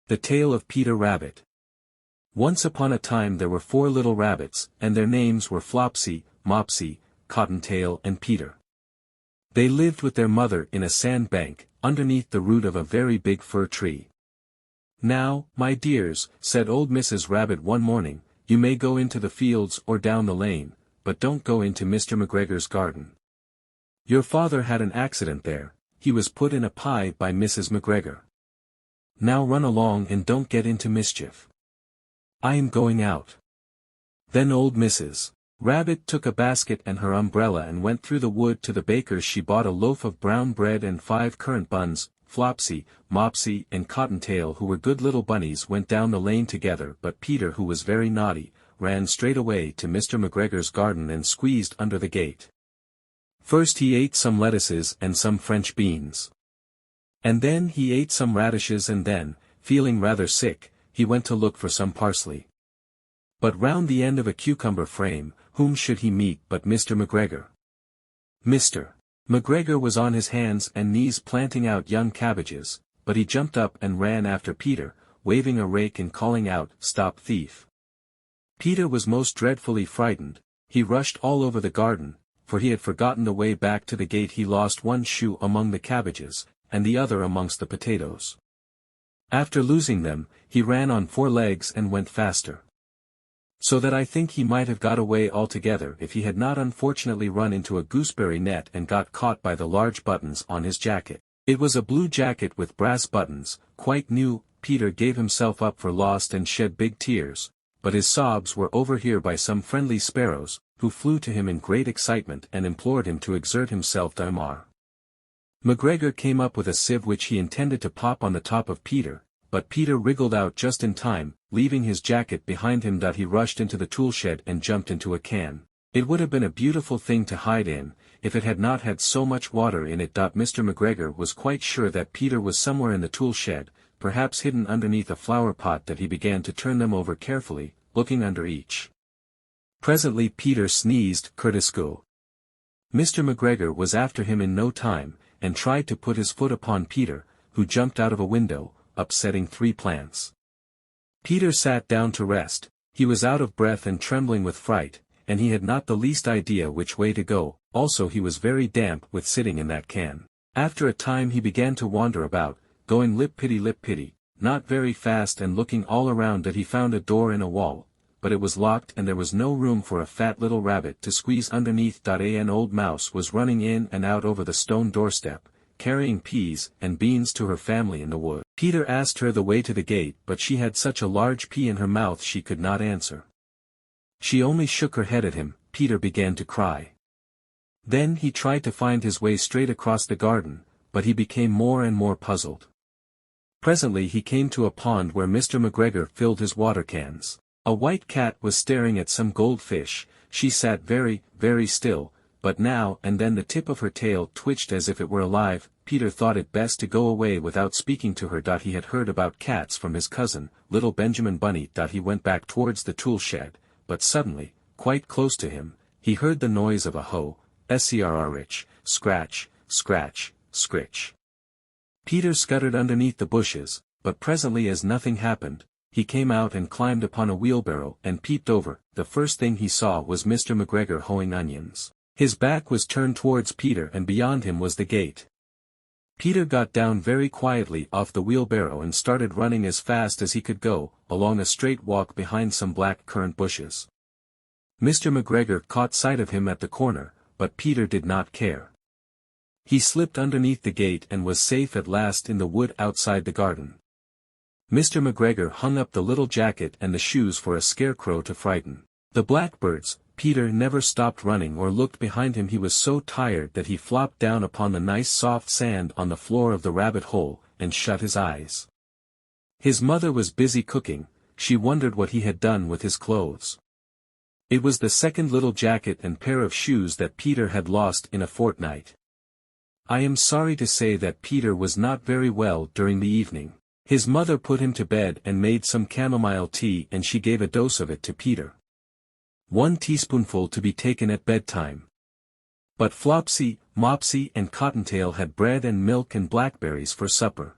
The Tale of Peter Rabbit. Once upon a time there were 4 little rabbits, and their names were Flopsy, Mopsy, Cottontail and Peter. They lived with their mother in a sand bank, underneath the root of a very big fir tree. "Now, my dears," said old Mrs. Rabbit one morning, "you may go into the fields or down the lane, but don't go into Mr. McGregor's garden. Your father had an accident there, he was put in a pie by Mrs. McGregor. Now run along and don't get into mischief. I am going out." Then old Mrs. Rabbit took a basket and her umbrella and went through the wood to the baker's. She bought a loaf of brown bread and 5 currant buns. Flopsy, Mopsy and Cottontail, who were good little bunnies, went down the lane together, but Peter, who was very naughty, ran straight away to Mr. McGregor's garden and squeezed under the gate. First he ate some lettuces and some French beans. And then he ate some radishes, and then, feeling rather sick, he went to look for some parsley. But round the end of a cucumber frame, whom should he meet but Mr. McGregor? Mr. McGregor was on his hands and knees planting out young cabbages, but he jumped up and ran after Peter, waving a rake and calling out, "Stop, thief!" Peter was most dreadfully frightened. He rushed all over the garden, for he had forgotten the way back to the gate. He lost one shoe among the cabbages, and the other amongst the potatoes. After losing them, he ran on 4 legs and went faster. So that I think he might have got away altogether if he had not unfortunately run into a gooseberry net and got caught by the large buttons on his jacket. It was a blue jacket with brass buttons, quite new. Peter gave himself up for lost and shed big tears, but his sobs were overheard by some friendly sparrows, who flew to him in great excitement and implored him to exert himself more. McGregor came up with a sieve which he intended to pop on the top of Peter, but Peter wriggled out just in time, leaving his jacket behind him. He rushed into the tool shed and jumped into a can. It would have been a beautiful thing to hide in, if it had not had so much water in it. Mr. McGregor was quite sure that Peter was somewhere in the tool shed, perhaps hidden underneath a flower pot. He began to turn them over carefully, looking under each. Presently Peter sneezed, "Curtisco." Mr. McGregor was after him in no time, and tried to put his foot upon Peter, who jumped out of a window, upsetting 3 plants. Peter sat down to rest. He was out of breath and trembling with fright, and he had not the least idea which way to go. Also he was very damp with sitting in that can. After a time he began to wander about, going lip pity, not very fast, and looking all around. He found a door in a wall, but it was locked and there was no room for a fat little rabbit to squeeze underneath. An old mouse was running in and out over the stone doorstep, carrying peas and beans to her family in the wood. Peter asked her the way to the gate, but she had such a large pea in her mouth she could not answer. She only shook her head at him. Peter began to cry. Then he tried to find his way straight across the garden, but he became more and more puzzled. Presently he came to a pond where Mr. McGregor filled his water cans. A white cat was staring at some goldfish. She sat very, very still, but now and then the tip of her tail twitched as if it were alive. Peter thought it best to go away without speaking to her. He had heard about cats from his cousin, little Benjamin Bunny. He went back towards the tool shed, but suddenly, quite close to him, he heard the noise of a hoe, scrrrich, scratch, scratch, scritch. Peter scuttered underneath the bushes, but presently, as nothing happened, he came out and climbed upon a wheelbarrow and peeped over. The first thing he saw was Mr. McGregor hoeing onions. His back was turned towards Peter and beyond him was the gate. Peter got down very quietly off the wheelbarrow and started running as fast as he could go, along a straight walk behind some black currant bushes. Mr. McGregor caught sight of him at the corner, but Peter did not care. He slipped underneath the gate and was safe at last in the wood outside the garden. Mr. McGregor hung up the little jacket and the shoes for a scarecrow to frighten the blackbirds. Peter never stopped running or looked behind him. He was so tired that he flopped down upon the nice soft sand on the floor of the rabbit hole, and shut his eyes. His mother was busy cooking. She wondered what he had done with his clothes. It was the second little jacket and pair of shoes that Peter had lost in a fortnight. I am sorry to say that Peter was not very well during the evening. His mother put him to bed and made some chamomile tea, and she gave a dose of it to Peter. 1 teaspoonful to be taken at bedtime. But Flopsy, Mopsy and Cottontail had bread and milk and blackberries for supper.